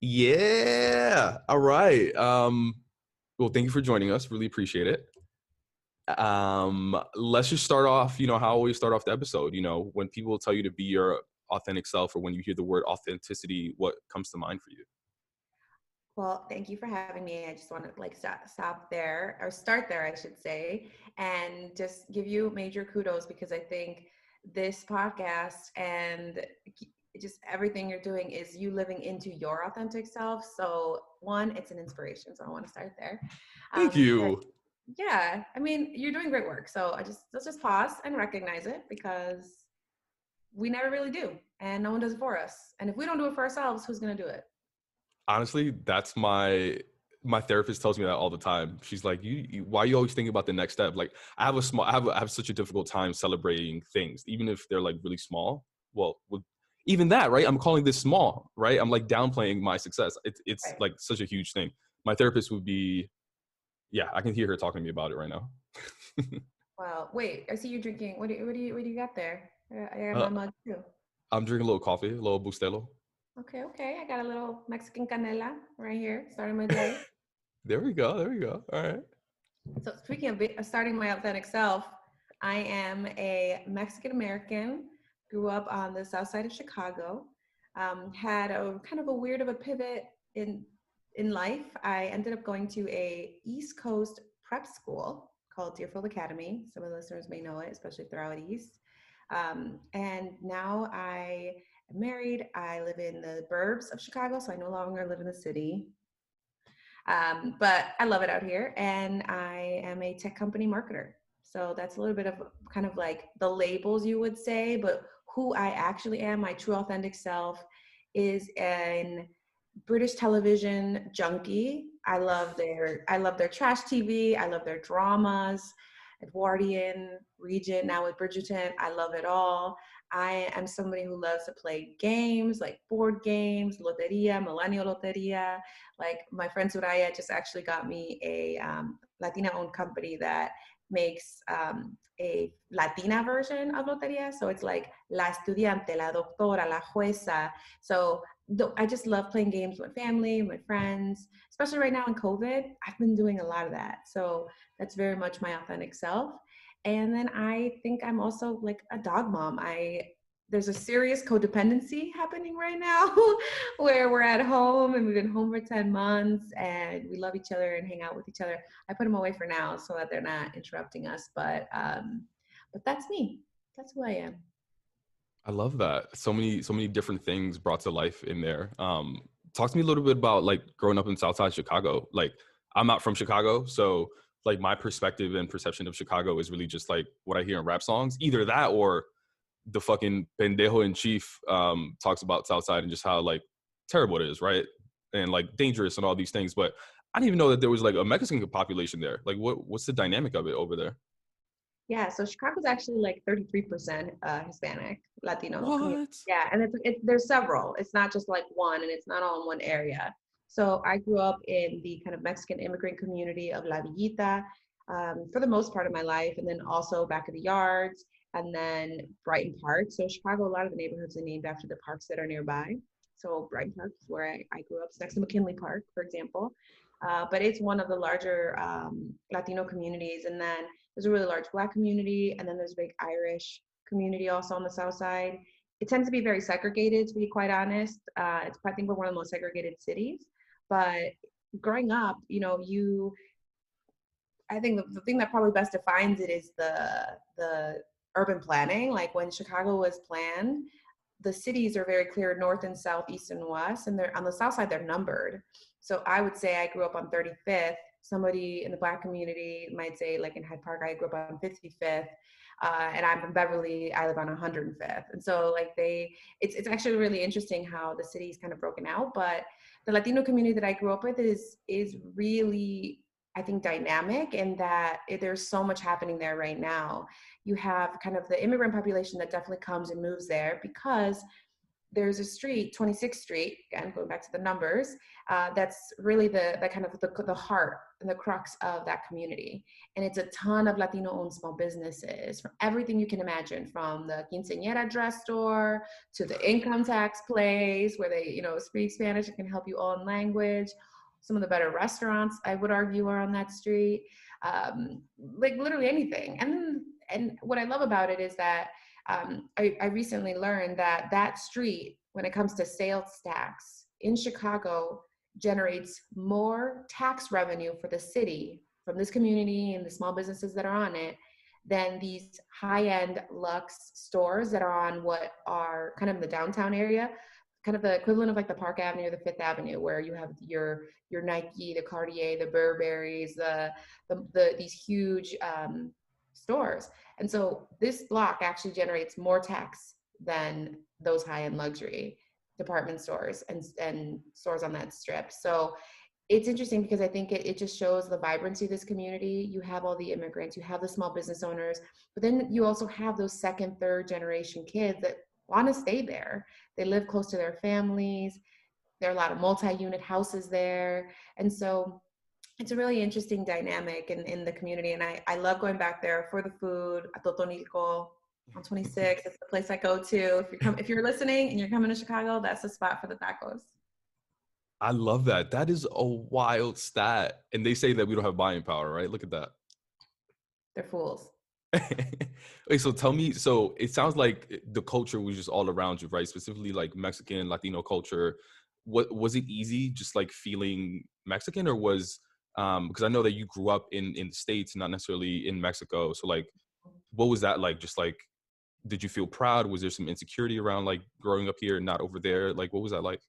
Yeah. All right. Well, thank you for joining us. Really appreciate it. Let's just start off, how I always start off the episode. When people tell you to be your authentic self, or when you hear the word authenticity, what comes to mind for you? Well, thank you for having me. I just want to stop there or start there, I should say, and just give you major kudos because I think this podcast and just everything you're doing is you living into your authentic self. So one, it's an inspiration. So I want to start there. Thank But you. yeah, I mean, you're doing great work. So let's just pause and recognize it because we never really do, and no one does it for us. And if we don't do it for ourselves, who's going to do it? Honestly, that's my therapist tells me that all the time. She's like, why are you always thinking about the next step? Like, I have such a difficult time celebrating things, even if they're like really small. Well, even that, right? I'm calling this small, right? I'm like downplaying my success. It's Right. like such a huge thing. My therapist would be, yeah, I can hear her talking to me about it right now. Well, wait, I see you drinking. What do you got there? I got uh, my mug too. I'm drinking a little coffee, a little Bustelo. Okay, okay. I got a little Mexican canela right here, starting my day. There we go. There we go. All right. So speaking of starting my authentic self, I am a Mexican American. Grew up on the south side of Chicago. Had a kind of a weird of a pivot in life. I ended up going to a East Coast prep school called Deerfield Academy. Some of the listeners may know it, especially if they're out east. And now I am married. I live in the burbs of Chicago, so I no longer live in the city. But I love it out here, and I am a tech company marketer. So that's a little bit of kind of like the labels you would say, but who I actually am, my true authentic self, is an British television junkie. I love their trash TV. I love their dramas. Edwardian, Regent, now with Bridgerton. I love it all. I am somebody who loves to play games like board games, loteria, millennial loteria. Like my friend Soraya just actually got me a Latina-owned company that makes a Latina version of loteria. So it's like la estudiante, la doctora, la jueza. So I just love playing games with my family, my friends, especially right now in COVID. I've been doing a lot of that. So that's very much my authentic self. And then I think I'm also like a dog mom. There's a serious codependency happening right now where we're at home and we've been home for 10 months and we love each other and hang out with each other. I put them away for now so that they're not interrupting us. But that's me. That's who I am. I love that. So many different things brought to life in there. Talk to me a little bit about like growing up in Southside Chicago. Like, I'm not from Chicago, so like my perspective and perception of Chicago is really just like what I hear in rap songs. Either that or the fucking pendejo in chief talks about Southside and just how like terrible it is, right? And like dangerous and all these things. But I didn't even know that there was like a Mexican population there. Like, what's the dynamic of it over there? Yeah, so Chicago's actually like 33% Hispanic, Latino community. What? Yeah, and there's several. It's not just like one, and it's not all in one area. So I grew up in the kind of Mexican immigrant community of La Villita for the most part of my life, and then also back of the yards, and then Brighton Park. So Chicago, a lot of the neighborhoods are named after the parks that are nearby. So Brighton Park is where I grew up. It's next to McKinley Park, for example. But it's one of the larger Latino communities, and then there's a really large Black community, and then there's a big Irish community also on the South Side. It tends to be very segregated, to be quite honest. I think we're one of the most segregated cities. But growing up, I think the thing that probably best defines it is the urban planning. Like when Chicago was planned, the cities are very clear north and south, east and west, and they're on the south side, they're numbered. So I would say I grew up on 35th. Somebody in the Black community might say, like in Hyde Park, I grew up on 55th. And I'm from Beverly, I live on 105th. And so like it's actually really interesting how the city is kind of broken out. But the Latino community that I grew up with is really, I think, dynamic in that there's so much happening there right now. You have kind of the immigrant population that definitely comes and moves there because there's a street, 26th Street, again, going back to the numbers, that's really the kind of the heart and the crux of that community. And it's a ton of Latino-owned small businesses, from everything you can imagine, from the quinceañera dress store to the income tax place where they, speak Spanish and can help you own language. Some of the better restaurants, I would argue, are on that street. Like literally anything. And what I love about it is that I recently learned that that street, when it comes to sales tax in Chicago, generates more tax revenue for the city from this community and the small businesses that are on it than these high-end luxe stores that are on what are kind of in the downtown area, kind of the equivalent of like the Park Avenue or the Fifth Avenue, where you have your Nike, the Cartier, the Burberry's, these huge stores. And so this block actually generates more tax than those high-end luxury department stores and stores on that strip. So it's interesting because I think it just shows the vibrancy of this community. You have all the immigrants, you have the small business owners, but then you also have those second, third generation kids that want to stay there. They live close to their families. There are a lot of multi-unit houses there. And so it's a really interesting dynamic in the community. And I love going back there for the food at Totonilco on 26. It's the place I go to. If you're listening and you're coming to Chicago, that's the spot for the tacos. I love that. That is a wild stat. And they say that we don't have buying power, right? Look at that. They're fools. Wait, so tell me, so it sounds like the culture was just all around you, right? Specifically like Mexican, Latino culture. What was it easy just like feeling Mexican, or was because I know that you grew up in the States, not necessarily in Mexico. So like what was that like? Just like, did you feel proud? Was there some insecurity around like growing up here and not over there? Like what was that like?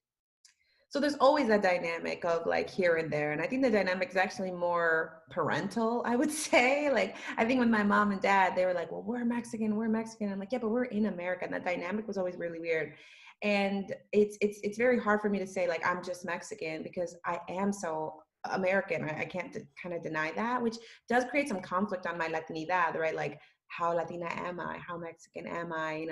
So there's always a dynamic of like here and there. And I think the dynamic is actually more parental, I would say. Like, I think with my mom and dad, they were like, well, we're Mexican, we're Mexican. I'm like, yeah, but we're in America. And that dynamic was always really weird. And it's very hard for me to say like, I'm just Mexican, because I am so American. I can't kind of deny that, which does create some conflict on my Latinidad, right? Like, how Latina am I? How Mexican am I?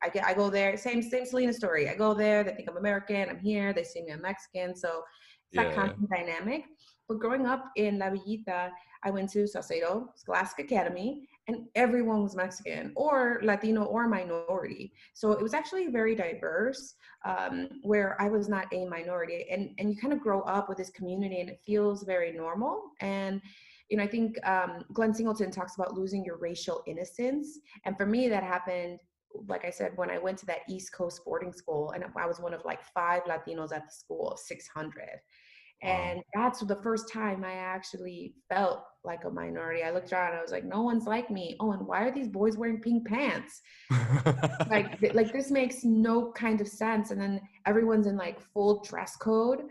I go there, same Selena story. I go there, they think I'm American, I'm here, they see me I'm Mexican. So it's that Yeah. constant dynamic. But growing up in La Villita, I went to Saucedo Scholastic Academy, and everyone was Mexican or Latino or minority. So it was actually very diverse, where I was not a minority. And you kind of grow up with this community and it feels very normal. And I think Glenn Singleton talks about losing your racial innocence. And for me, that happened, like I said, when I went to that East Coast boarding school, and I was one of like 5 Latinos at the school of 600. Wow. And that's the first time I actually felt like a minority. I looked around and I was like, no one's like me. Oh, and why are these boys wearing pink pants? Like this makes no kind of sense. And then everyone's in like full dress code,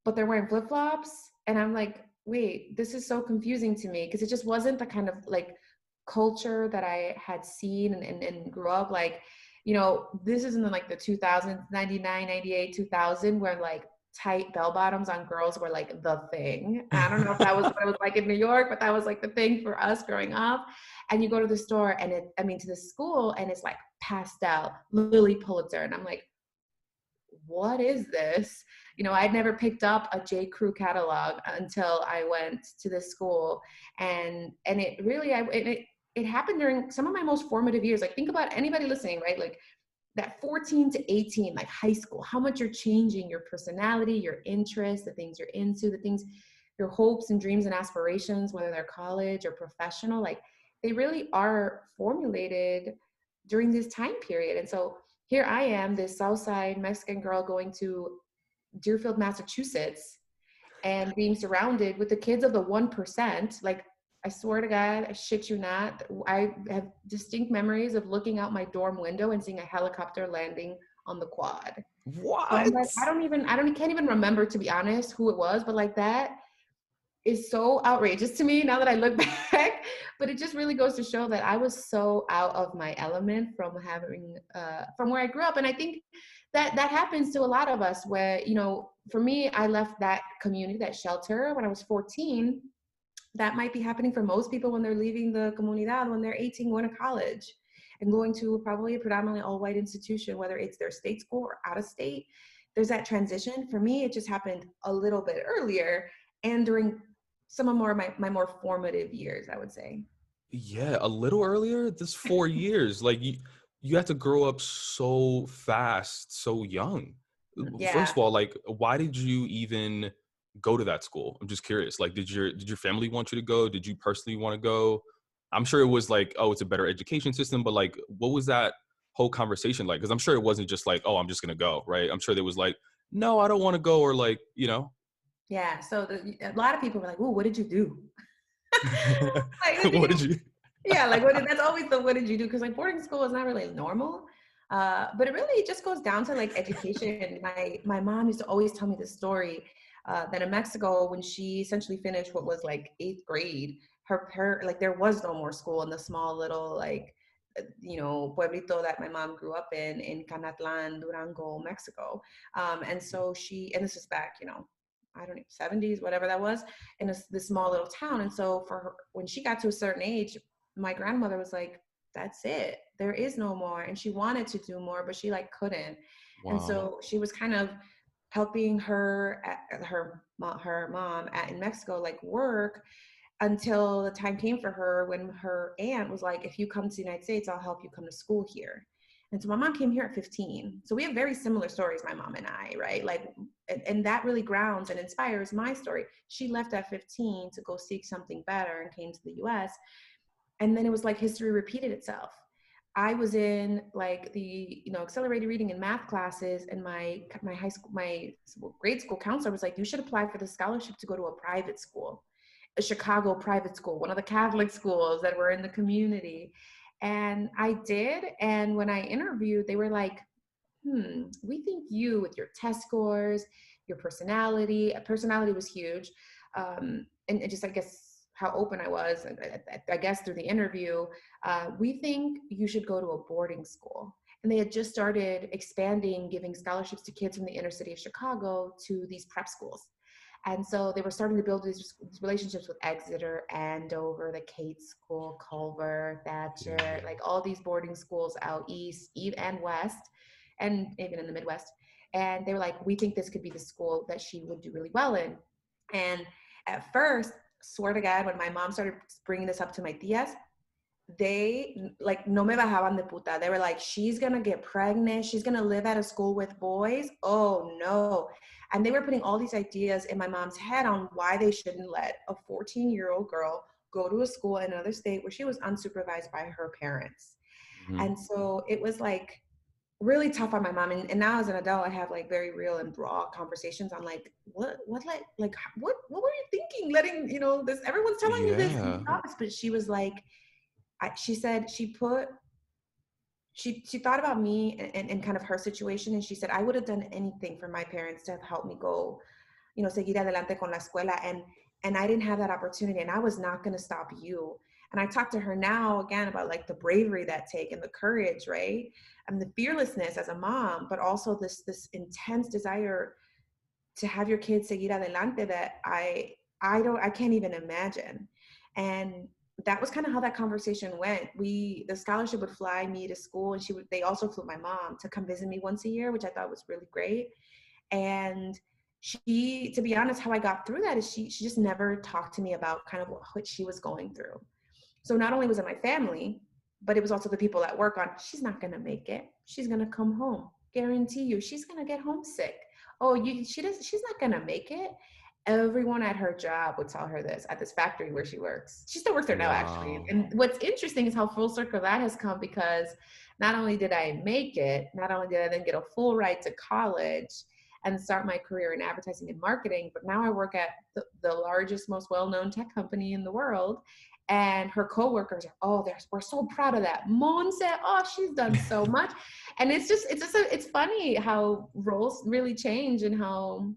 but they're wearing flip-flops. And I'm like, wait, this is so confusing to me, because it just wasn't the kind of like culture that I had seen and grew up like, this is in like the 2000s, 99, 98, 2000, where like tight bell bottoms on girls were like the thing. I don't know if that was what it was like in New York, but that was like the thing for us growing up. And you go to the store and to the school, and it's like pastel, Lily Pulitzer. And I'm like, what is this? I'd never picked up a J. Crew catalog until I went to this school. And it really, it happened during some of my most formative years. Like, think about anybody listening, right? Like that 14 to 18, like high school, how much you're changing your personality, your interests, the things you're into, the things, your hopes and dreams and aspirations, whether they're college or professional, like they really are formulated during this time period. And so here I am, this Southside Mexican girl going to Deerfield, Massachusetts, and being surrounded with the kids of the 1%. Like, I swear to God, I shit you not, I have distinct memories of looking out my dorm window and seeing a helicopter landing on the quad. So I'm What? like, can't even remember, to be honest, who it was, but like that is so outrageous to me now that I look back. But it just really goes to show that I was so out of my element from from where I grew up. And I think that happens to a lot of us, where, for me, I left that community, that shelter, when I was 14. That might be happening for most people when they're leaving the comunidad, when they're 18, going to college. and going to probably a predominantly all white institution, whether it's their state school or out of state. There's that transition. For me, it just happened a little bit earlier and during some of my more formative years, I would say. Yeah, a little earlier. This 4 years, like you had to grow up so fast, so young. First Yeah. of all, like, why did you even go to that school? I'm just curious. Like, did your family want you to go? Did you personally want to go? I'm sure it was like, oh, it's a better education system, but like, what was that whole conversation like? Because I'm sure it wasn't just like, oh, I'm just gonna go, right? I'm sure there was like, no, I don't want to go, or like, Yeah. So a lot of people were like, "Oh, what did you do?" Like, what did you? yeah, like that's always the what did you do? Because like boarding school is not really normal. But it really just goes down to like education. My mom used to always tell me this story that in Mexico, when she essentially finished what was like eighth grade, her like there was no more school in the small little like pueblito that my mom grew up in Canatlan, Durango, Mexico. And so and this is back, I don't know, 70s, whatever that was, in this small little town. And so for her, when she got to a certain age, my grandmother was like, that's it, there is no more. And she wanted to do more, but she like couldn't. And Wow. so she was kind of helping her mom in Mexico like work until the time came for her when her aunt was like, if you come to the United States, I'll help you come to school here. And so my mom came here at 15. So we have very similar stories, my mom and I, right? Like, and that really grounds and inspires my story. She left at 15 to go seek something better and came to the US. And then it was like history repeated itself. I was in like the accelerated reading and math classes, and my high school, my grade school counselor was like, you should apply for the scholarship to go to a private school, a Chicago private school, one of the Catholic schools that were in the community. And I did. And when I interviewed, they were like, we think you, with your test scores, your personality was huge. And just, I guess, how open I was, I guess through the interview, we think you should go to a boarding school. And they had just started expanding, giving scholarships to kids from the inner city of Chicago to these prep schools. And so they were starting to build these relationships with Exeter, Andover, the Kate School, Culver, Thatcher, Yeah. like all these boarding schools out east and west, and even in the Midwest. And they were like, we think this could be the school that she would do really well in. And at first, swear to God, when my mom started bringing this up to my tias, they like no me bajaban de puta. They were like, she's gonna get pregnant, she's gonna live at a school with boys. Oh no. And they were putting all these ideas in my mom's head on why they shouldn't let a 14-year-old girl go to a school in another state where she was unsupervised by her parents. Mhm. And so it was like really tough on my mom. And now as an adult, I have like very real and raw conversations on like, what were you thinking? Letting, this, everyone's telling you this, these Yeah. topics, but she was like, she said she thought about me and kind of her situation. And she said, I would have done anything for my parents to have helped me go, seguir adelante con la escuela. And I didn't have that opportunity, and I was not going to stop you. And I talked to her now again about like the bravery that take and the courage, right? And the fearlessness as a mom, but also this intense desire to have your kids seguir adelante that I can't even imagine. And that was kind of how that conversation went. The scholarship would fly me to school, and they also flew my mom to come visit me once a year, which I thought was really great. And she, to be honest, how I got through that is she just never talked to me about kind of what she was going through. So not only was it my family, but it was also the people that work on, she's not going to make it. She's going to come home. Guarantee you, she's going to get homesick. Oh, she's not going to make it. Everyone at her job would tell her this, at this factory where she works. She still works there now, actually. Wow. And what's interesting is how full circle that has come, because not only did I make it, not only did I then get a full ride to college and start my career in advertising and marketing, but now I work at the largest, most well-known tech company in the world. And her coworkers are, we're so proud of that. Monse, oh, she's done so much. And it's funny how roles really change and how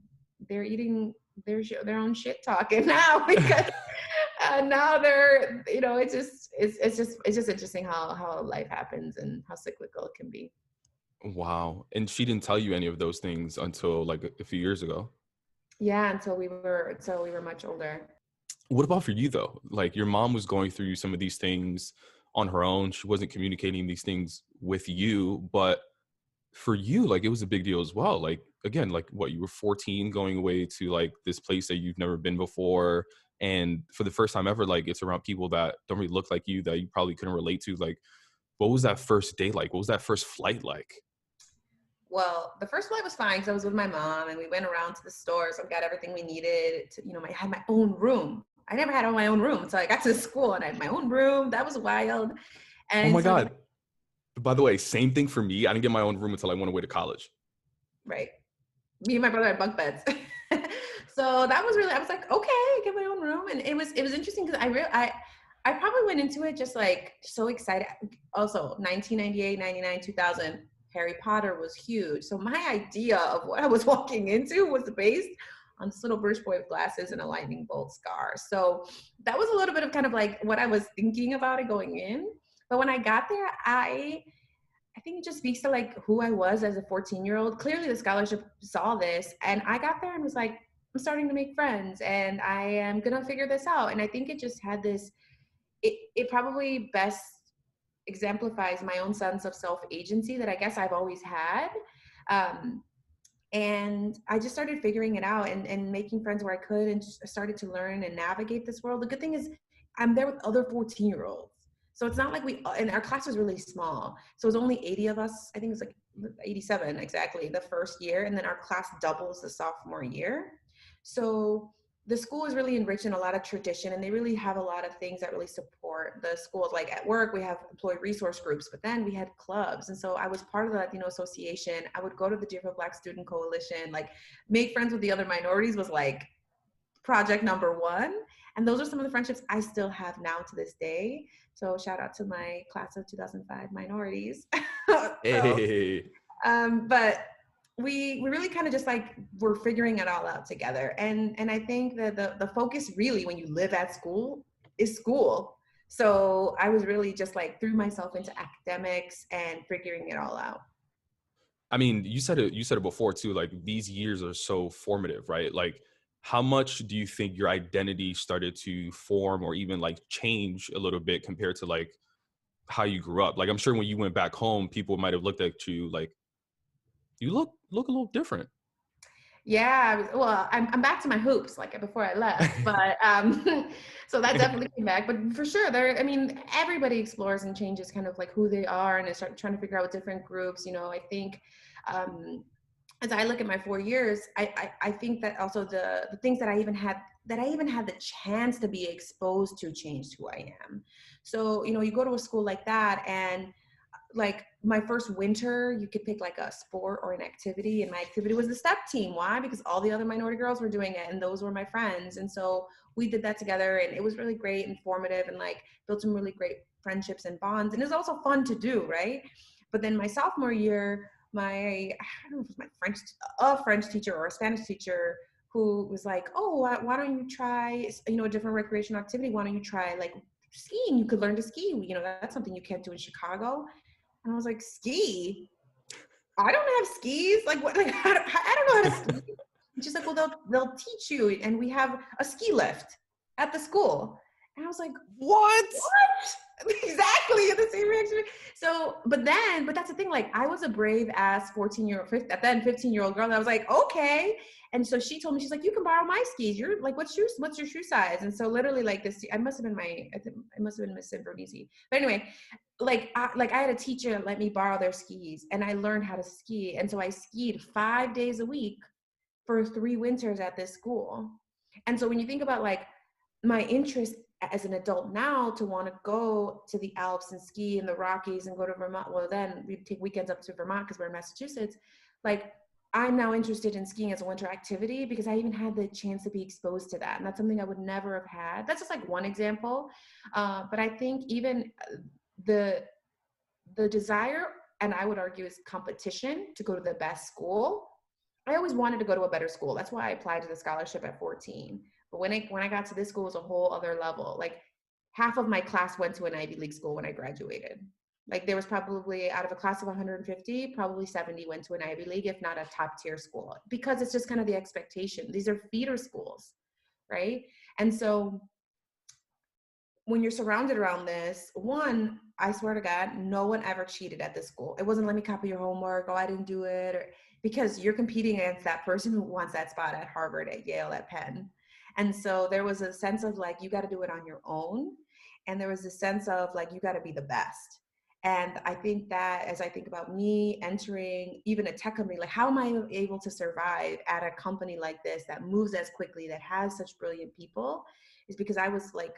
they're eating their own shit talking now, because now they're, it's just interesting how life happens and how cyclical it can be. Wow. And she didn't tell you any of those things until like a few years ago. Yeah, until we were much older. What about for you though? Like, your mom was going through some of these things. on her own. She wasn't communicating these things with you, but for you, like, it was a big deal as well. Like, again, like, what, you were 14 going away to like this place that you've never been before, and for the first time ever, like, it's around people that don't really look like you, that you probably couldn't relate to. Like, what was that first day like? What was that first flight like? Well, the first flight was fine because I was with my mom and we went around to the stores and got everything we needed to, I had my own room. I never had my own room until I got to school and I had my own room. That was wild. Oh And my so, God. By the way, same thing for me. I didn't get my own room until I went away to college. right. Me and my brother had bunk beds. So that was really, I was like, okay, get my own room. And it was interesting because I probably went into it just like so excited. Also 1998, 99, 2000, Harry Potter was huge. So my idea of what I was walking into was based on this little British boy with glasses and a lightning bolt scar. So that was a little bit of kind of like what I was thinking about it going in. But when I got there, I think it just speaks to like who I was as a 14-year-old. Clearly the scholarship saw this and I got there and was like, I'm starting to make friends and I am going to figure this out. And I think it just had this, it probably best exemplifies my own sense of self-agency that I guess I've always had. Um, and I just started figuring it out and making friends where I could and just started to learn and navigate this world. The good thing is I'm there with other 14-year-olds. So it's not like and our class was really small. So it was only 80 of us. I think it was like 87 exactly the first year. And then our class doubles the sophomore year. So the school is really enriched in a lot of tradition and they really have a lot of things that really support the schools. Like at work, we have employee resource groups, but then we had clubs. And so I was part of the Latino Association. I would go to the Deerfield Black Student Coalition, like make friends with the other minorities was like project number one. And those are some of the friendships I still have now to this day. So shout out to my class of 2005 minorities. So, Hey. but we really kind of just like we're figuring it all out together. And I think that the focus really when you live at school is school. So I was really just like threw myself into academics and figuring it all out. I mean, you said it before too, like, these years are so formative, right? Like, how much do you think your identity started to form or even like change a little bit compared to like how you grew up? Like, I'm sure when you went back home, people might have looked at you like, you look a little different. Yeah, well, I'm back to my hoops like before I left, but so that definitely came back. But for sure, I mean, everybody explores and changes kind of like who they are, and they start trying to figure out different groups. I think as I look at my 4 years, I think that also the things that I even had the chance to be exposed to changed who I am. So you go to a school like that and like my first winter, you could pick like a sport or an activity, and my activity was the step team. Why? Because all the other minority girls were doing it and those were my friends. And so we did that together and it was really great and formative and like built some really great friendships and bonds. And it was also fun to do, right? But then my sophomore year, I don't know if it was a French teacher or a Spanish teacher who was like, oh, why don't you try, a different recreational activity? Why don't you try like skiing? You could learn to ski. That's something you can't do in Chicago. And I was like, ski? I don't have skis. Like what? Like I don't know how to ski. And she's like, well, they'll teach you, and we have a ski lift at the school. And I was like, What? what? Exactly the same reaction. So, but that's the thing. Like, I was a brave ass 14-year-old, at then 15-year-old girl. And I was like, okay. And so she told me, she's like, you can borrow my skis. You're like, what's your shoe size? And so literally, like this, I must have been Miss Invernizzi. But anyway, I had a teacher that let me borrow their skis, and I learned how to ski. And so I skied 5 days a week for 3 winters at this school. And so when you think about like my interest as an adult now to want to go to the Alps and ski in the Rockies and go to Vermont, well, then we take weekends up to Vermont because we're in Massachusetts. Like, I'm now interested in skiing as a winter activity because I even had the chance to be exposed to that. And that's something I would never have had. That's just like one example. But I think even the desire, and I would argue is competition to go to the best school. I always wanted to go to a better school. That's why I applied to the scholarship at 14. But when I got to this school, it was a whole other level. Like half of my class went to an Ivy League school when I graduated. Like there was probably out of a class of 150, probably 70 went to an Ivy League, if not a top tier school, because it's just kind of the expectation. These are feeder schools, right? And so when you're surrounded around this, one, I swear to God, no one ever cheated at this school. It wasn't let me copy your homework. Oh, I didn't do it. Or, because you're competing against that person who wants that spot at Harvard, at Yale, at Penn. And so there was a sense of like, you got to do it on your own. And there was a sense of like, you got to be the best. And I think that as I think about me entering even a tech company, like how am I able to survive at a company like this that moves as quickly, that has such brilliant people, is because I was like,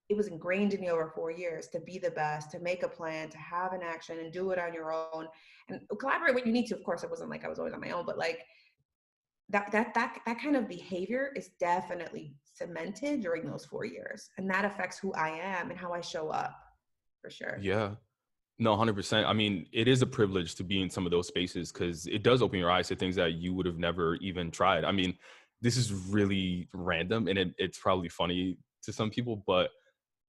it was ingrained in me over 4 years to be the best, to make a plan, to have an action and do it on your own and collaborate when you need to. Of course, it wasn't like I was always on my own, but like that kind of behavior is definitely cemented during those 4 years. And that affects who I am and how I show up for sure. Yeah. No, 100%. I mean, it is a privilege to be in some of those spaces because it does open your eyes to things that you would have never even tried. I mean, this is really random and it's probably funny to some people, but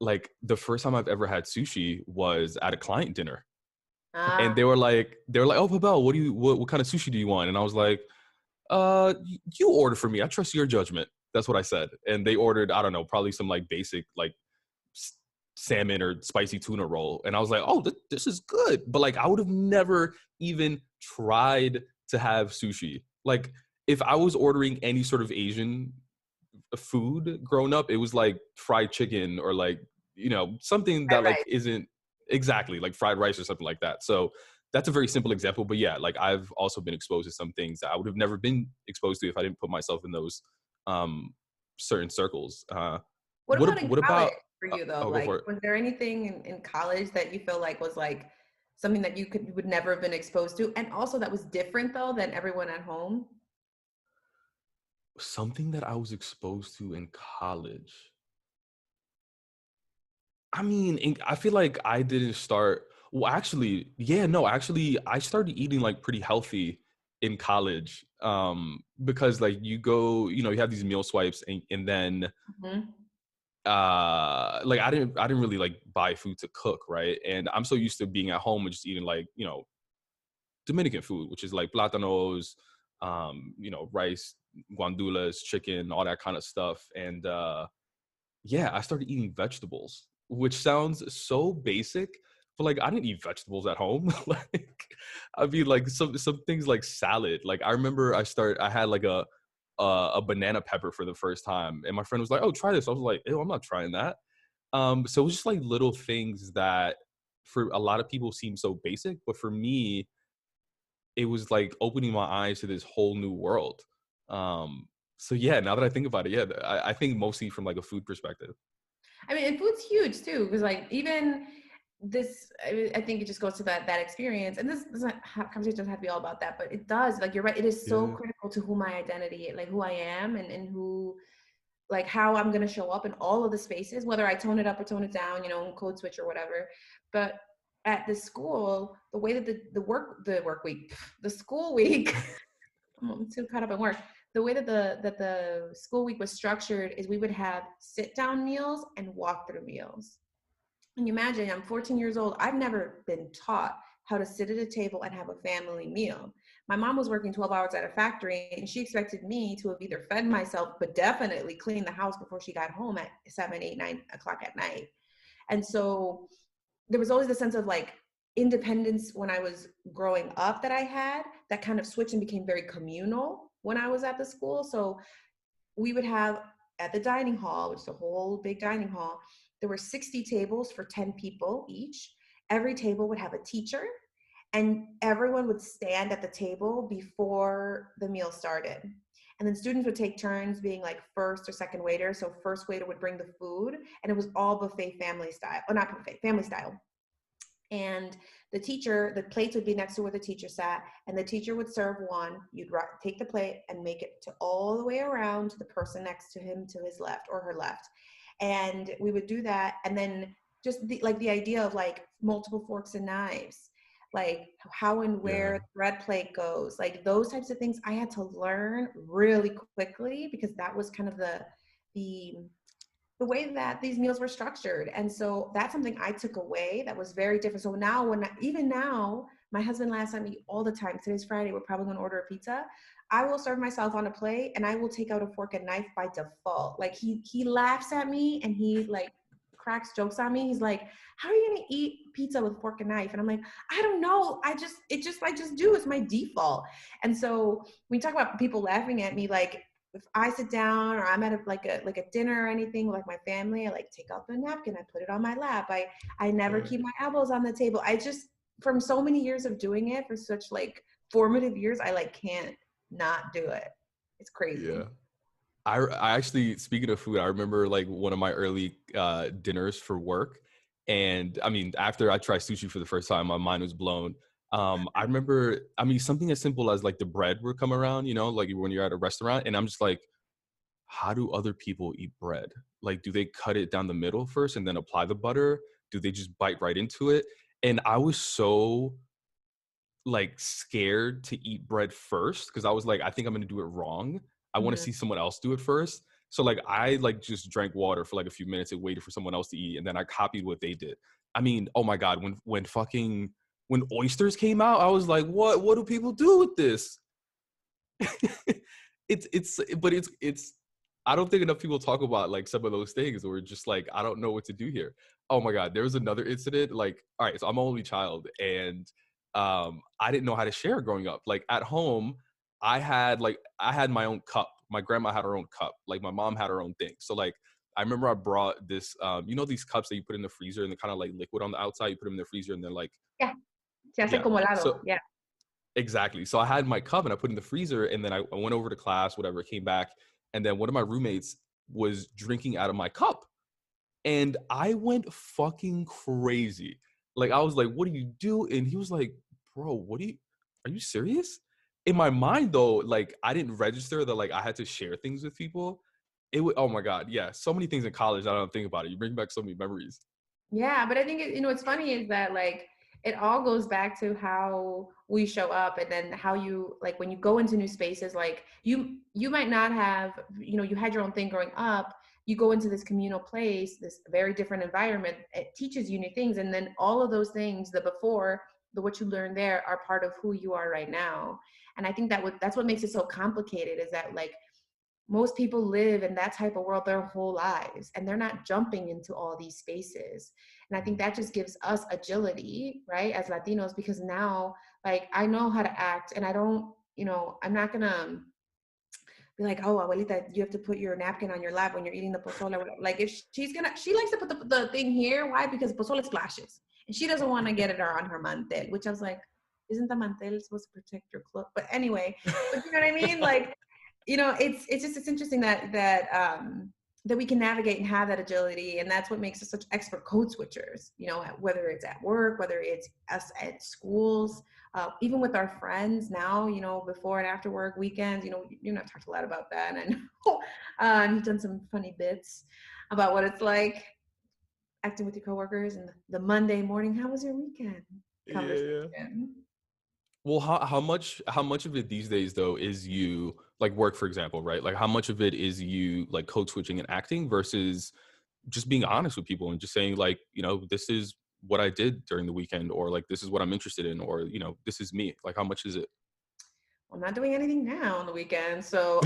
like the first time I've ever had sushi was at a client dinner. And Ah, they were like, "Oh, Pabel, what kind of sushi do you want?" And I was like, you order for me. I trust your judgment." That's what I said. And they ordered, I don't know, probably some like basic like salmon or spicy tuna roll. And I was like, "Oh, this is good." But like I would have never even tried to have sushi. Like if I was ordering any sort of Asian food growing up, it was like fried chicken or like, something right, that like right. isn't exactly like fried rice or something like that. So that's a very simple example. But yeah, like I've also been exposed to some things that I would have never been exposed to if I didn't put myself in those um certain circles. What about in What college about for you though? go Like, for it. was there anything in college that you feel like was like something that you would never have been exposed to, and also that was different though than everyone at home? Something that I was exposed to in college. I mean, I feel like I didn't start. Well, actually, yeah, no, actually, I started eating like pretty healthy in college. Because like you go, you have these meal swipes, and then Mhm. like I didn't really like buy food to cook, right? And I'm so used to being at home and just eating like Dominican food, which is like platanos, rice, guandulas, chicken, all that kind of stuff, and yeah, I started eating vegetables, which sounds so basic, but like I didn't eat vegetables at home. Like I mean like some things like salad. Like I remember I had like a banana pepper for the first time and my friend was like, "Oh, try this." I was like, "Ew, I'm not trying that." So it was just like little things that for a lot of people seem so basic, but for me it was like opening my eyes to this whole new world. Um so yeah, now that I think about it, yeah, I think mostly from like a food perspective. I mean, and food's huge too, because like even this, I think it just goes to that experience. And this doesn't conversation doesn't have to be all about that, but it does. Like you're right, it is so Yeah. critical to who my identity, like who I am, and who, like how I'm gonna show up in all of the spaces, whether I tone it up or tone it down, code switch or whatever. But at the school, the way that the work week, the school week, I'm too caught up in work. The way that the school week was structured is we would have sit down meals and walk through meals. And you imagine, I'm 14 years old. I've never been taught how to sit at a table and have a family meal. My mom was working 12 hours at a factory and she expected me to have either fed myself, but definitely cleaned the house before she got home at 7, 8, 9 o'clock at night. And so there was always the sense of like independence when I was growing up that I had that kind of switched and became very communal when I was at the school. So we would have at the dining hall, which is a whole big dining hall, there were 60 tables for 10 people each. Every table would have a teacher, and everyone would stand at the table before the meal started. And then students would take turns being like first or second waiter. So first waiter would bring the food, and it was all buffet family style. Oh, not buffet, family style. And the plates would be next to where the teacher sat, and the teacher would serve one. You'd take the plate and make it to all the way around to the person next to him, to his left or her left. And we would do that. And then just the idea of like multiple forks and knives, like how and where Yeah. the bread plate goes, like those types of things I had to learn really quickly because that was kind of the the way that these meals were structured. And so that's something I took away that was very different. So now even now, my husband laughs at me all the time. Today's Friday, we're probably going to order a pizza. I will serve myself on a plate and I will take out a fork and knife by default. Like he laughs at me and he like cracks jokes on me. He's like, how are you going to eat pizza with fork and knife? And I'm like, I don't know. I just do. It's my default. And so when you talk about people laughing at me, like if I sit down or I'm at a dinner or anything like my family, I like take out the napkin, I put it on my lap. I never keep my elbows on the table. I just, from so many years of doing it for such like formative years, I like can't not do it. It's crazy. Yeah. I actually, speaking of food, I remember like one of my early dinners for work. And I mean, after I tried sushi for the first time, my mind was blown. I remember, I mean, something as simple as like the bread would come around, you know, like when you're at a restaurant. And I'm just like, how do other people eat bread? Like, do they cut it down the middle first and then apply the butter? Do they just bite right into it? And I was so like scared to eat bread first because I was like, I think I'm gonna do it wrong. I want to Mhm. see someone else do it first. So like I like just drank water for like a few minutes and waited for someone else to eat, and then I copied what they did. I mean, oh my god, when oysters came out, I was like, what do people do with this? It's I don't think enough people talk about like some of those things or just like I don't know what to do here. Oh my god, there was another incident. Like, all right, so I'm an only child, and I didn't know how to share growing up. Like at home, I had my own cup. My grandma had her own cup. Like my mom had her own thing. So like I remember I brought this you know these cups that you put in the freezer and they're kind of like liquid on the outside, you put them in the freezer and they're like Yeah. Se hace yeah. como helado. So Yeah. exactly. So I had my cup and I put it in the freezer, and then I went over to class, whatever, came back, and then one of my roommates was drinking out of my cup. And I went fucking crazy. Like I was like, what do you do? And he was like, bro, are you serious? In my mind though, like I didn't register that like I had to share things with people. It would, oh my God. Yeah. So many things in college. I don't think about it. You bring back so many memories. Yeah, but I think what's funny is that like it all goes back to how we show up, and then how you like when you go into new spaces. Like you might not have, you had your own thing growing up. You go into this communal place, this very different environment. It teaches you new things, and then all of those things, the before, the what you learned there, are part of who you are right now. And I think that's what makes it so complicated. Is that like most people live in that type of world their whole lives, and they're not jumping into all these spaces. And I think that just gives us agility, right, as Latinos, because now like I know how to act, and I don't, I'm not gonna be like, oh, abuelita, you have to put your napkin on your lap when you're eating the pozole. Like if she likes to put the thing here. Why? Because pozole splashes, and she doesn't want to get it on her mantel. Which I was like, isn't the mantel supposed to protect your clothes? But anyway, but you know what I mean? Like, it's interesting that we can navigate and have that agility, and that's what makes us such expert code switchers. Whether it's at work, whether it's us at schools, even with our friends now. Before and after work, weekends. I've talked a lot about that, and and you've done some funny bits about what it's like acting with your coworkers and the Monday morning. How was your weekend? Yeah, yeah. Conversation. Well, how much of it these days though is you like work, for example, right? Like how much of it is you like code switching and acting versus just being honest with people and just saying like, this is what I did during the weekend, or like this is what I'm interested in, or this is me. Like how much is it? I'm not doing anything now on the weekend, so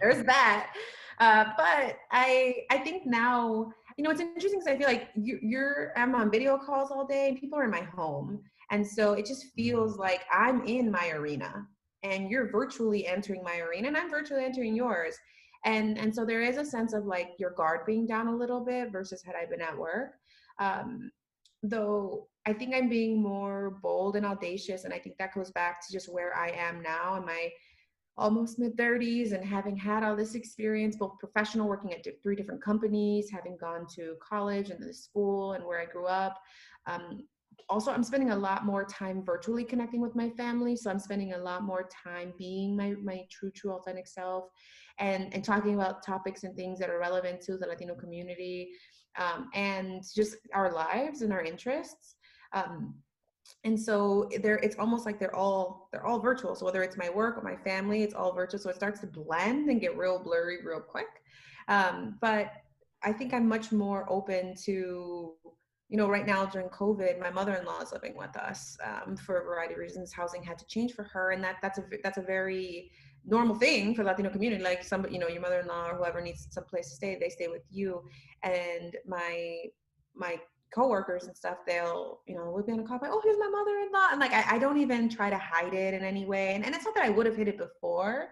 there's that. But I think now, it's interesting because I feel like I'm on video calls all day and people are in my home. And so it just Mm. feels like I'm in my arena and you're virtually entering my arena and I'm virtually entering yours. And so there is a sense of like your guard being down a little bit versus had I been at work. Um, though I think I'm being more bold and audacious. And I think that goes back to just where I am now in my almost mid 30s, and having had all this experience, both professional, working at 3 different companies, having gone to college and the school and where I grew up. Also, I'm spending a lot more time virtually connecting with my family. So I'm spending a lot more time being my true, authentic self, and talking about topics and things that are relevant to the Latino community, and just our lives and our interests. Um, and so it's almost like they're all virtual. So whether it's my work or my family, it's all virtual. So it starts to blend and get real blurry real quick. But I think I'm much more open to, right now during COVID, my mother-in-law is living with us, for a variety of reasons. Housing had to change for her, and that's a very normal thing for the Latino community. Like somebody, your mother-in-law or whoever needs some place to stay, they stay with you. And my coworkers and stuff, they'll, we'll be on a call, like, oh, here's my mother-in-law. And like, I don't even try to hide it in any way. And it's not that I would have hid it before,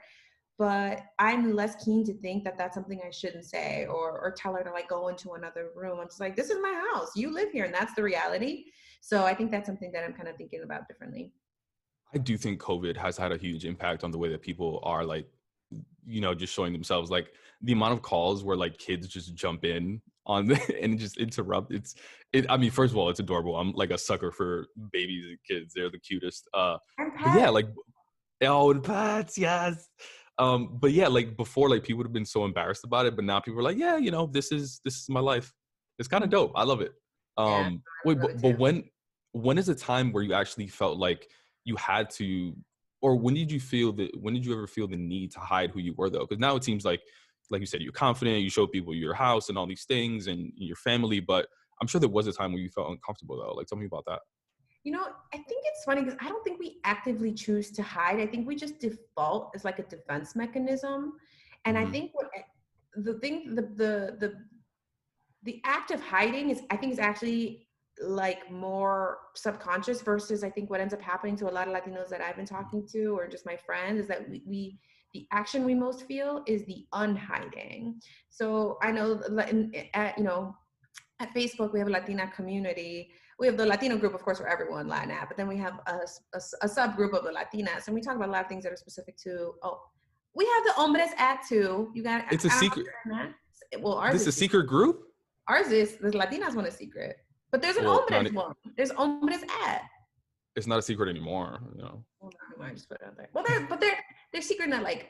but I'm less keen to think that that's something I shouldn't say or tell her to like go into another room. I'm just like, this is my house. You live here, and that's the reality. So I think that's something that I'm kind of thinking about differently. I do think COVID has had a huge impact on the way that people are like, just showing themselves. Like the amount of calls where like kids just jump in on and just interrupt. I mean, first of all, it's adorable. I'm like a sucker for babies and kids. They're the cutest. And But yeah, pets. like, oh, and pets, yes. But yeah, like before, like people would have been so embarrassed about it, but now people are like, yeah, this is my life. It's kind of dope. I love it. Yeah, I Wait, love it but too. when is a time where you actually felt like you had to, or when did you ever feel the need to hide who you were though? Because now it seems like you said, you're confident, you show people your house and all these things and your family, but I'm sure there was a time where you felt uncomfortable though. Like tell me about that. I think it's funny because I don't think we actively choose to hide. I think we just default as like a defense mechanism. And I Hmm. think what the thing, the act of hiding is, I think, is actually like more subconscious versus I think what ends up happening to a lot of Latinos that I've been talking to or just my friends is that we the action we most feel is the unhiding. So I know at Facebook, we have a Latina community. We have the Latino group, of course, for everyone, Latin app, but then we have a subgroup of the Latinas, and we talk about a lot of things that are specific to, we have the hombres at too. You got, It's a I don't secret. know if you're in that. Well, ours This is a secret. secret group? Ours is, the Latinas one is secret. But there's an Well, not hombres one. There's hombres at. it's not a secret anymore. Well, I just put it out there. Well, they're secret, not like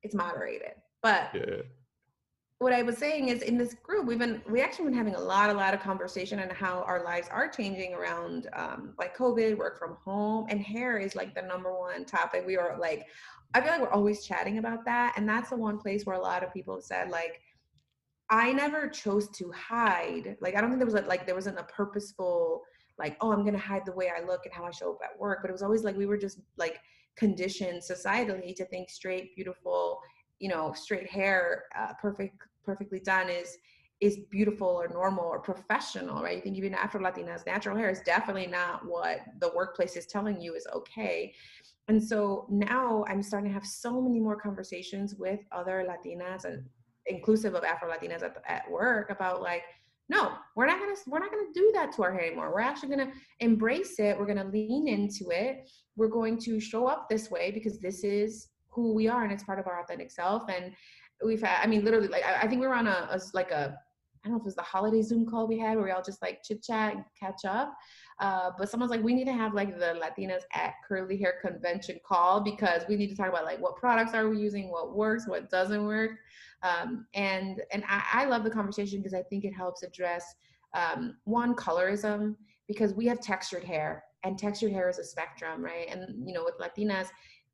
it's moderated. But Yeah. what I was saying is in this group, we actually been having a lot of conversation on how our lives are changing around like COVID, work from home, and hair is like the number one topic. We are like, I feel like we're always chatting about that. And that's the one place where a lot of people said like, I never chose to hide. Like, I don't think there wasn't a purposeful, like, oh, I'm going to hide the way I look and how I show up at work. But it was always like, we were just like conditioned societally to think straight, beautiful, straight hair, perfectly done is beautiful or normal or professional, right? You think even Afro Latinas, natural hair is definitely not what the workplace is telling you is okay. And so now I'm starting to have so many more conversations with other Latinas and inclusive of Afro Latinas at work about like, no, we're not gonna do that to our hair anymore. We're actually gonna embrace it. We're gonna lean into it. We're going to show up this way because this is who we are and it's part of our authentic self. And we've had, I mean, literally, like I think we were on I don't know if it was the holiday Zoom call we had where we all just like chit chat and catch up. But someone's like, we need to have like the Latinas at Curly Hair Convention call because we need to talk about like what products are we using, what works, what doesn't work. And I love the conversation because I think it helps address one, colorism, because we have textured hair and textured hair is a spectrum, right? And with Latinas,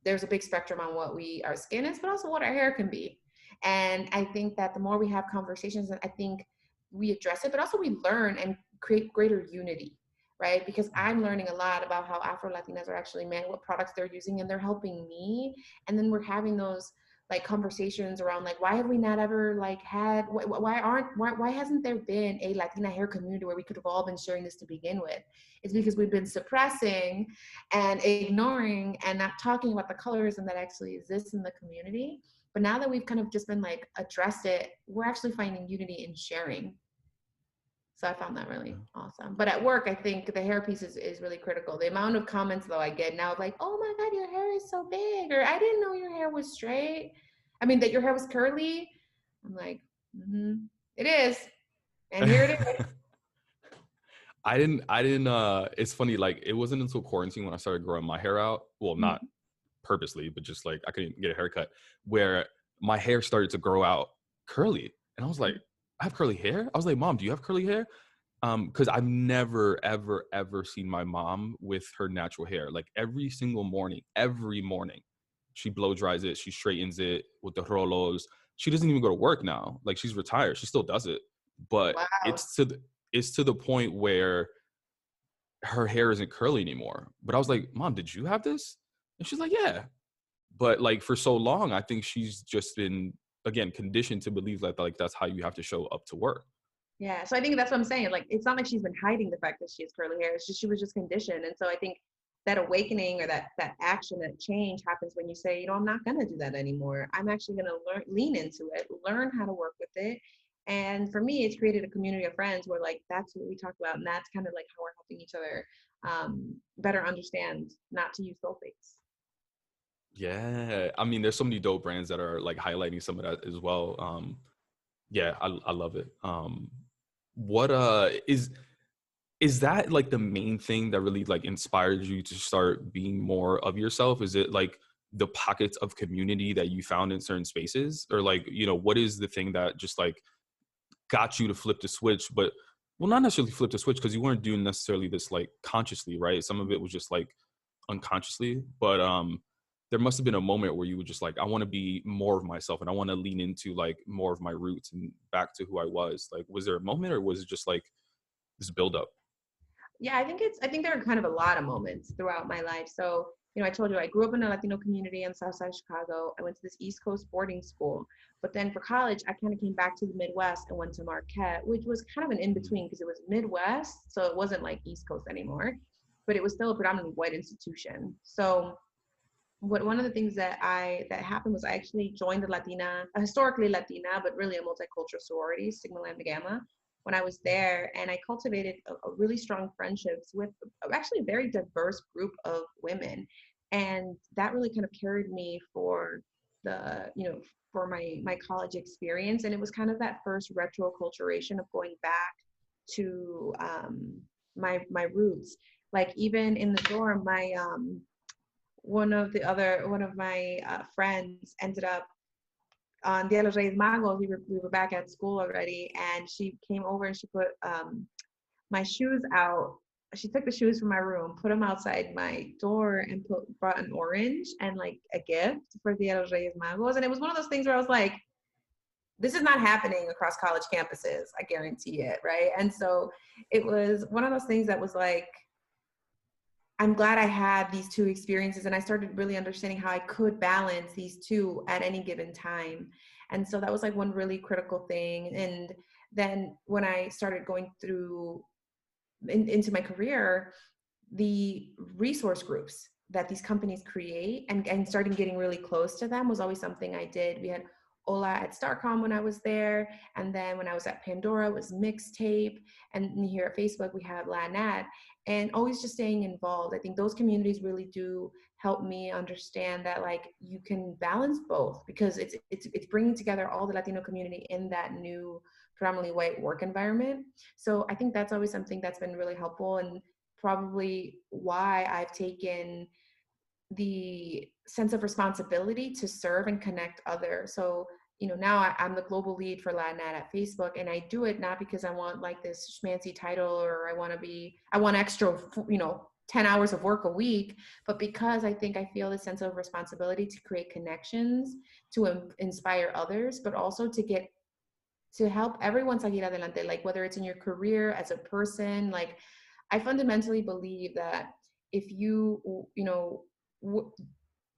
there's a big spectrum on what our skin is, but also what our hair can be. And I think that the more we have conversations, I think we address it, but also we learn and create greater unity, right? Because I'm learning a lot about how Afro Latinas are actually made, what products they're using, and they're helping me. And then we're having those like conversations around like, why have we not ever like had, why hasn't there been a Latina hair community where we could have all been sharing this to begin with? It's because we've been suppressing and ignoring and not talking about the colorism that actually exists in the community. But now that we've kind of just been like addressed it, we're actually finding unity in sharing. So I found that really awesome. But at work, I think the hair piece is really critical. The amount of comments though I get now, like, oh my God, your hair is so big, or I didn't know your hair was straight. I mean, that your hair was curly. I'm like, it is. And here it is. I didn't it's funny, like it wasn't until quarantine when I started growing my hair out. Well, not purposely, but just like I couldn't get a haircut where my hair started to grow out curly. And I was like, I have curly hair? I was like, Mom, do you have curly hair? Because I've never, ever, ever seen my mom with her natural hair. Like every morning, she blow dries it, she straightens it with the rolos. She doesn't even go to work now. Like she's retired. She still does it. But Wow. it's to the point where her hair isn't curly anymore. But I was like, Mom, did you have this? And she's like, yeah. But like for so long, I think she's just been, again, conditioned to believe that like that's how you have to show up to work. Yeah. So I think that's what I'm saying. Like, it's not like she's been hiding the fact that she has curly hair. It's just, she was just conditioned. And so I think that awakening, or that action, that change happens when you say, I'm not going to do that anymore. I'm actually going to lean into it, learn how to work with it. And for me, it's created a community of friends where, like, that's what we talk about. And that's kind of like how we're helping each other better understand not to use sulfates. Yeah. I mean, there's so many dope brands that are like highlighting some of that as well. Yeah, I love it. What is that like the main thing that really like inspired you to start being more of yourself? Is it like the pockets of community that you found in certain spaces, or like, what is the thing that just like got you to flip the switch? But well, not necessarily flip the switch, because you weren't doing necessarily this like consciously, right? Some of it was just like unconsciously, but there must have been a moment where you were just like, I want to be more of myself, and I want to lean into like more of my roots and back to who I was. Like, was there a moment, or was it just like this buildup? Yeah, I think there are kind of a lot of moments throughout my life. So, I told you I grew up in a Latino community on South Side Chicago. I went to this East Coast boarding school. But then for college, I kind of came back to the Midwest and went to Marquette, which was kind of an in-between because it was Midwest. So it wasn't like East Coast anymore, but it was still a predominantly white institution. So one of the things that happened was I actually joined a historically Latina, but really a multicultural sorority, Sigma Lambda Gamma, when I was there, and I cultivated a really strong friendships with actually a very diverse group of women, and that really kind of carried me for the for my college experience, and it was kind of that first retro acculturation of going back to my roots. Like, even in the dorm, my one of my friends ended up on Dia de los Reyes Magos. We were back at school already, and she came over and she put my shoes out. She took the shoes from my room, put them outside my door, and brought an orange and like a gift for Dia de los Reyes Magos. And it was one of those things where I was like, this is not happening across college campuses, I guarantee it, right? And so it was one of those things that was like, I'm glad I had these two experiences, and I started really understanding how I could balance these two at any given time. And so that was like one really critical thing. And then when I started going through into my career, the resource groups that these companies create, and starting getting really close to them, was always something I did. We had Ola at Starcom when I was there, and then when I was at Pandora, it was Mixtape, and here at Facebook we have LANAT, and always just staying involved. I think those communities really do help me understand that, like, you can balance both, because it's bringing together all the Latino community in that new predominantly white work environment. So I think that's always something that's been really helpful, and probably why I've taken the sense of responsibility to serve and connect others. So, now I'm the global lead for LatinAt at Facebook, and I do it not because I want like this schmancy title, or I want extra, 10 hours of work a week, but because I think I feel the sense of responsibility to create connections, to inspire others, but also to help everyone salir adelante, like whether it's in your career as a person. Like, I fundamentally believe that if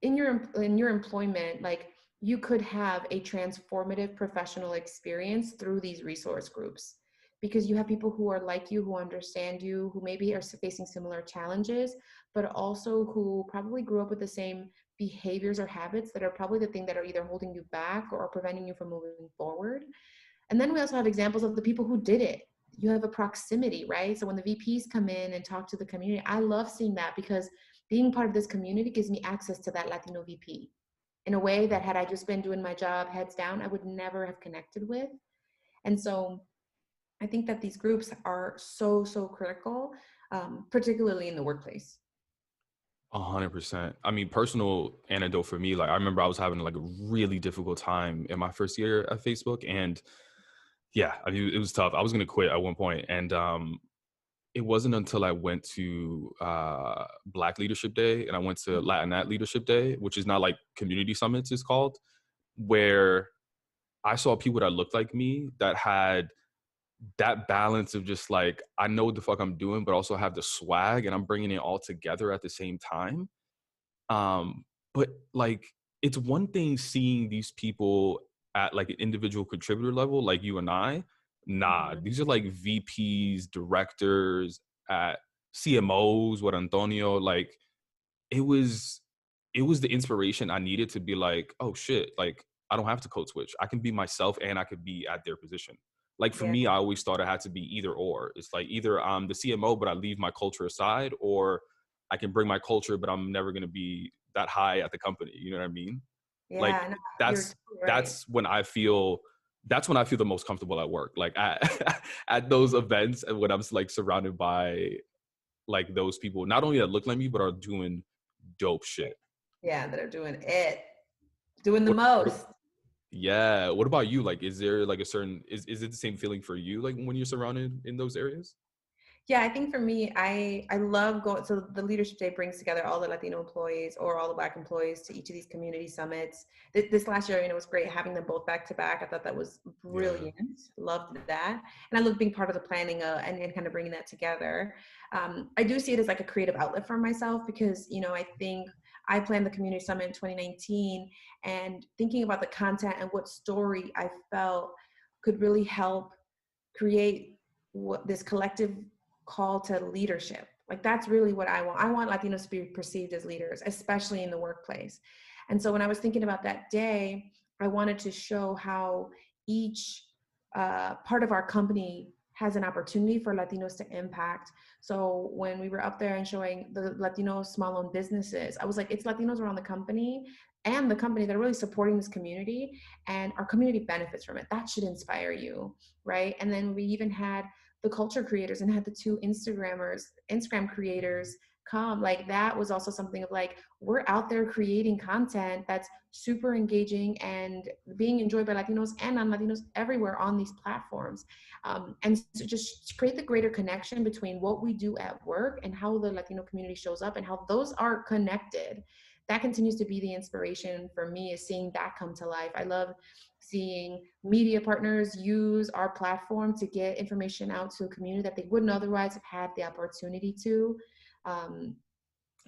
in your employment, like, you could have a transformative professional experience through these resource groups, because you have people who are like you, who understand you, who maybe are facing similar challenges, but also who probably grew up with the same behaviors or habits that are probably the thing that are either holding you back or preventing you from moving forward. And then we also have examples of the people who did it. You have a proximity, right? So when the VPs come in and talk to the community, I love seeing that, because being part of this community gives me access to that Latino VP in a way that, had I just been doing my job heads down, I would never have connected with. And so I think that these groups are so, so critical, particularly in the workplace. 100%. I mean, personal anecdote for me, like I remember I was having like a really difficult time in my first year at Facebook, and yeah, I mean, it was tough. I was gonna quit at one point, and it wasn't until I went to Black Leadership Day, and I went to Latinat Leadership Day, which is not like community summits, it's called, where I saw people that looked like me that had that balance of just like, I know what the fuck I'm doing, but also have the swag, and I'm bringing it all together at the same time. But like, it's one thing seeing these people at like an individual contributor level, like you and I. Nah, Mhm. these are like VPs, directors, at CMOs with Antonio. Like it was it was the inspiration I needed to be like, oh shit, like I don't have to code switch. I can be myself and I could be at their position. Like for Yeah. me, I always thought it had to be either or. It's like either I'm the CMO, but I leave my culture aside, or I can bring my culture, but I'm never gonna be that high at the company. You know what I mean? Like Yeah, no, you're that's totally right. that's when I feel that's when I feel the most comfortable at work. Like at at those events and when I'm like surrounded by like those people, not only that look like me, but are doing dope shit. Yeah, that are doing it, doing the What most. yeah. What about you? Like, is there like a certain is it the same feeling for you like when you're surrounded in those areas? Yeah, I think for me, I love going. So the Leadership Day brings together all the Latino employees or all the Black employees to each of these community summits. This last year, it was great having them both back to back. I thought that was Yeah. brilliant. Loved that, and I love being part of the planning and kind of bringing that together. I do see it as like a creative outlet for myself because I think I planned the community summit in 2019, and thinking about the content and what story I felt could really help create what this collective call to leadership. Like that's really what I want. I want Latinos to be perceived as leaders, especially in the workplace. And so when I was thinking about that day, I wanted to show how each part of our company has an opportunity for Latinos to impact. So when we were up there and showing the Latino small-owned businesses, I was like, it's Latinos around the company and the company that are really supporting this community, and our community benefits from it. That should inspire you, right? And then we even had the culture creators and had the two Instagram creators come. Like that was also something of like, we're out there creating content that's super engaging and being enjoyed by Latinos and non-Latinos everywhere on these platforms. And so just create the greater connection between what we do at work and how the Latino community shows up and how those are connected. That continues to be the inspiration for me, is seeing that come to life. I love seeing media partners use our platform to get information out to a community that they wouldn't otherwise have had the opportunity to. Um,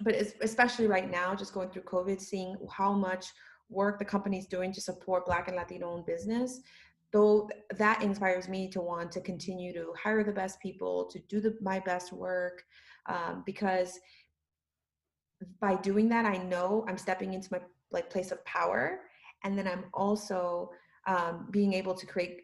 but especially right now, just going through COVID, seeing how much work the company's doing to support Black and Latino owned business, though that inspires me to want to continue to hire the best people, to do my best work, because by doing that, I know I'm stepping into my like place of power, and then I'm also being able to create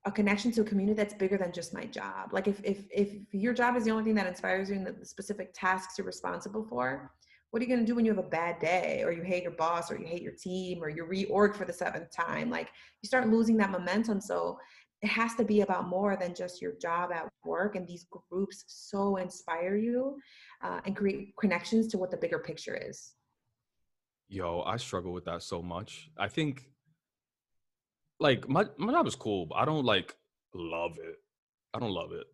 a connection to a community that's bigger than just my job. Like if your job is the only thing that inspires you and the specific tasks you're responsible for, what are you going to do when you have a bad day or you hate your boss or you hate your team or you reorg for the seventh time? Like you start losing that momentum. So it has to be about more than just your job at work. And these groups so inspire you and create connections to what the bigger picture is. Yo, I struggle with that so much. I think like my job is cool, but I don't like love it. I don't love it.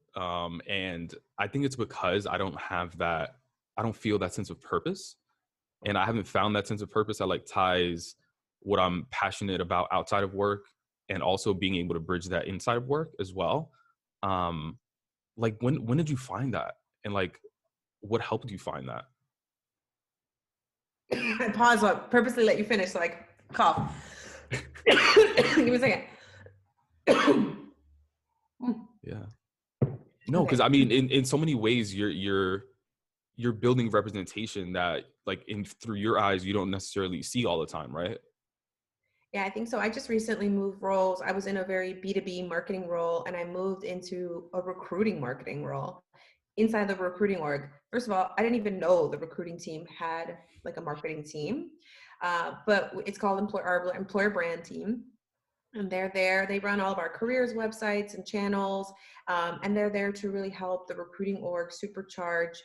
And I think it's because I don't feel that sense of purpose. And I haven't found that sense of purpose that like ties what I'm passionate about outside of work and also being able to bridge that inside of work as well. Um, like when did you find that? And like what helped you find that? I pause, but purposely let you finish so I cough. Give me a second. Yeah. No, because Okay. I mean in so many ways you're building representation that like in through your eyes you don't necessarily see all the time, right? Yeah, I think so. I just recently moved roles. I was in a very B2B marketing role and I moved into a recruiting marketing role inside the recruiting org. First of all, I didn't even know the recruiting team had like a marketing team, but it's called our employer brand team. And they're there, they run all of our careers websites and channels, and they're there to really help the recruiting org supercharge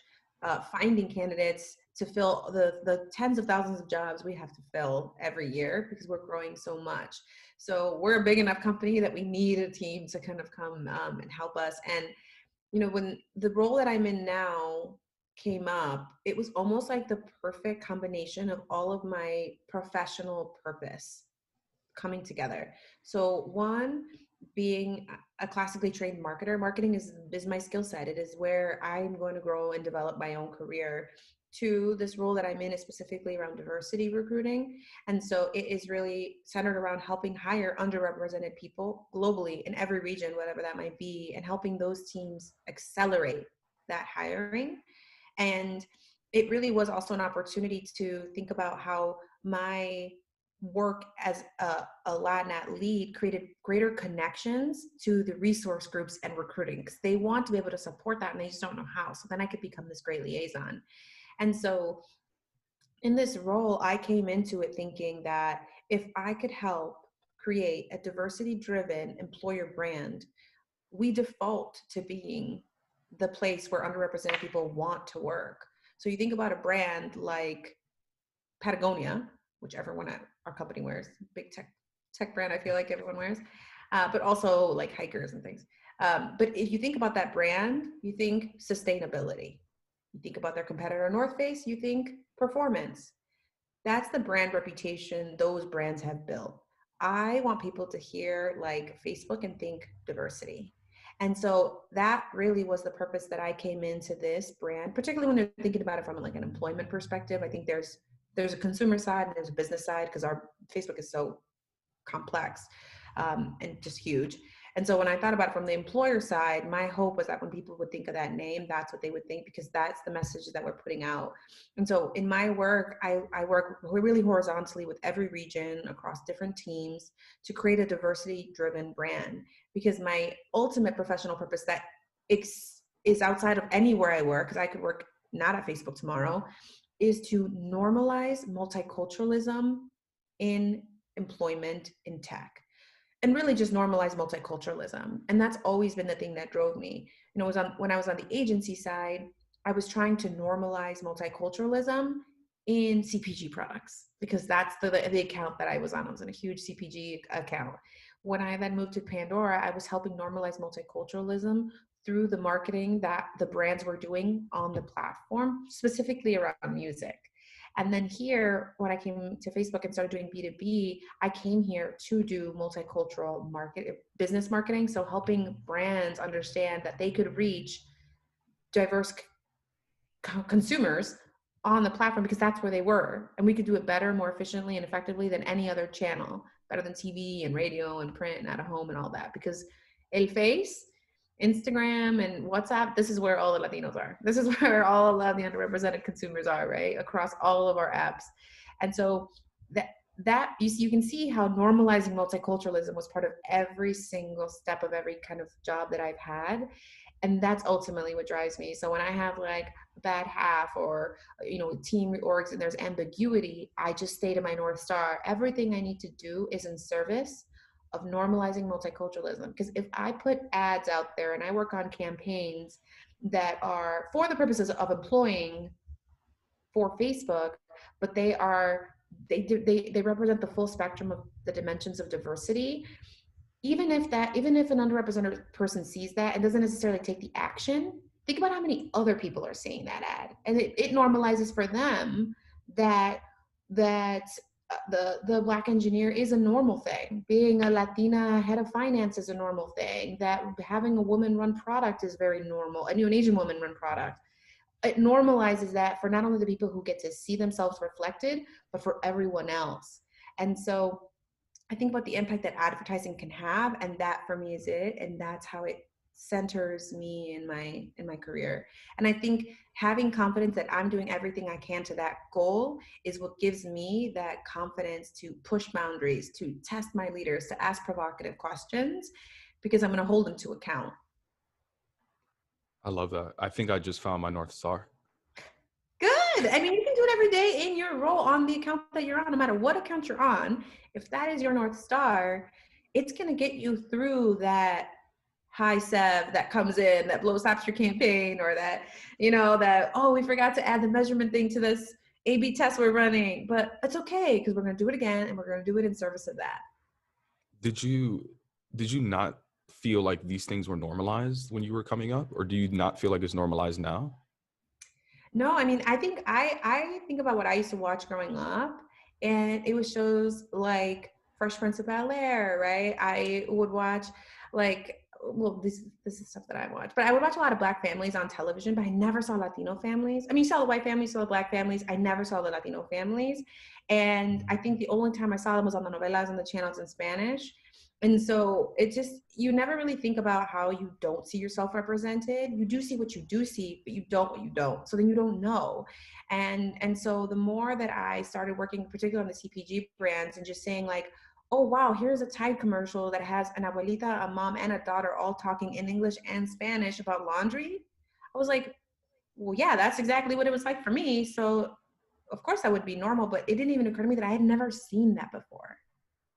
finding candidates to fill the tens of thousands of jobs we have to fill every year because we're growing so much. So we're a big enough company that we need a team to kind of come and help us. And when the role that I'm in now came up, it was almost like the perfect combination of all of my professional purpose coming together. So one, being a classically trained marketer, marketing is my skill set. It is where I'm going to grow and develop my own career. to this role that I'm in is specifically around diversity recruiting. And so it is really centered around helping hire underrepresented people globally in every region, whatever that might be, and helping those teams accelerate that hiring. And it really was also an opportunity to think about how my work as a LATNAT lead created greater connections to the resource groups and recruiting, because they want to be able to support that and they just don't know how. So then I could become this great liaison. And so in this role, I came into it thinking that if I could help create a diversity driven employer brand, we default to being the place where underrepresented people want to work. So you think about a brand like Patagonia, which everyone at our company wears, big tech brand, I feel like everyone wears, but also like hikers and things. But if you think about that brand, you think sustainability. You think about their competitor North Face, you think performance. That's the brand reputation those brands have built. I want people to hear like Facebook and think diversity. And so that really was the purpose that I came into this brand, particularly when they're thinking about it from like an employment perspective. I think there's a consumer side and there's a business side, because our Facebook is so complex and just huge. And so when I thought about it from the employer side, my hope was that when people would think of that name, that's what they would think, because that's the message that we're putting out. And so in my work, I work really horizontally with every region across different teams to create a diversity driven brand, because my ultimate professional purpose that is outside of anywhere I work, because I could work not at Facebook tomorrow, is to normalize multiculturalism in employment in tech, and really just normalize multiculturalism. And that's always been the thing that drove me. You know, when I was on the agency side, I was trying to normalize multiculturalism in CPG products, because that's the account that I was on. I was in a huge CPG account. When I then moved to Pandora, I was helping normalize multiculturalism through the marketing that the brands were doing on the platform, specifically around music. And then here, when I came to Facebook and started doing B2B, I came here to do multicultural business marketing. So helping brands understand that they could reach diverse consumers on the platform, because that's where they were. And we could do it better, more efficiently and effectively than any other channel, better than TV and radio and print and out of home and all that. Because El Face, Instagram and WhatsApp, this is where all the Latinos are. This is where all of the underrepresented consumers are, right? Across all of our apps. And so that you can see how normalizing multiculturalism was part of every single step of every kind of job that I've had. And that's ultimately what drives me. So when I have like a bad half or, you know, team reorgs and there's ambiguity, I just stay to my North Star. Everything I need to do is in service of normalizing multiculturalism. Because if I put ads out there and I work on campaigns that are for the purposes of employing for Facebook, but they represent the full spectrum of the dimensions of diversity, even if an underrepresented person sees that and doesn't necessarily take the action, think about how many other people are seeing that ad, and it normalizes for them that the Black engineer is a normal thing. Being a Latina head of finance is a normal thing. That having a woman run product is very normal. An Asian woman run product. It normalizes that for not only the people who get to see themselves reflected, but for everyone else. And so I think about the impact that advertising can have, and that for me is it, and that's how it centers me in my career. And I think having confidence that I'm doing everything I can to that goal is what gives me that confidence to push boundaries, to test my leaders, to ask provocative questions, because I'm going to hold them to account. I love that. I think I just found my North Star. Good. I mean, you can do it every day in your role on the account that you're on, no matter what account you're on. If that is your North Star, it's going to get you through that high sev that comes in that blows up your campaign, or that, you know, that, oh, we forgot to add the measurement thing to this A/B test we're running. But it's okay, because we're going to do it again, and we're going to do it in service of that. Did you not feel like these things were normalized when you were coming up, or do you not feel like it's normalized now? No, I mean, I think I think about what I used to watch growing up, and it was shows like Fresh Prince of Bel-Air, right? I would watch like well, this is stuff that I watch, but I would watch a lot of Black families on television, but I never saw Latino families. I mean, you saw the white families, you saw the Black families. I never saw the Latino families. And I think the only time I saw them was on the novelas and the channels in Spanish. And so it just, you never really think about how you don't see yourself represented. You do see what you do see, but you don't what you don't. So then you don't know. And so the more that I started working, particularly on the CPG brands, and just saying like, oh wow, here's a Tide commercial that has an abuelita, a mom, and a daughter all talking in English and Spanish about laundry. I was like, well, yeah, that's exactly what it was like for me. So of course that would be normal, but it didn't even occur to me that I had never seen that before.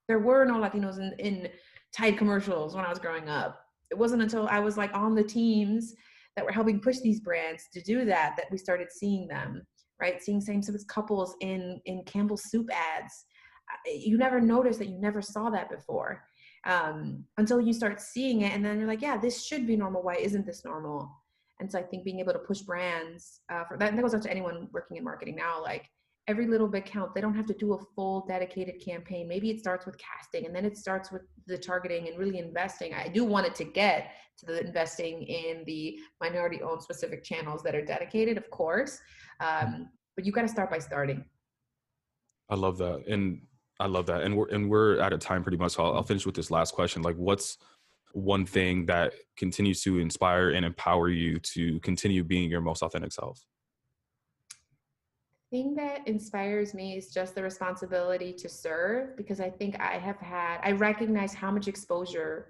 There were no Latinos in Tide commercials when I was growing up. It wasn't until I was like on the teams that were helping push these brands to do that that we started seeing them, right? Seeing same-sex couples in Campbell's soup ads. You never noticed that you never saw that before, until you start seeing it, and then you're like, yeah, this should be normal. Why isn't this normal? And so I think being able to push brands for that, and that goes out to anyone working in marketing now, like every little bit counts. They don't have to do a full dedicated campaign. Maybe it starts with casting, and then it starts with the targeting and really investing. I do want it to get to the investing in the minority owned specific channels that are dedicated, of course. But you got to start by starting. I love that. And I love that. And we're out of time pretty much. So I'll finish with this last question. Like, what's one thing that continues to inspire and empower you to continue being your most authentic self? Thing that inspires me is just the responsibility to serve, because I think I recognize how much exposure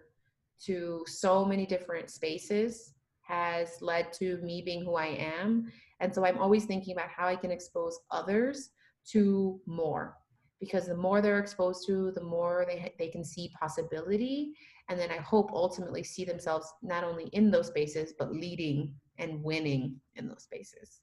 to so many different spaces has led to me being who I am. And so I'm always thinking about how I can expose others to more, because the more they're exposed to, the more they can see possibility. And then I hope ultimately see themselves not only in those spaces, but leading and winning in those spaces.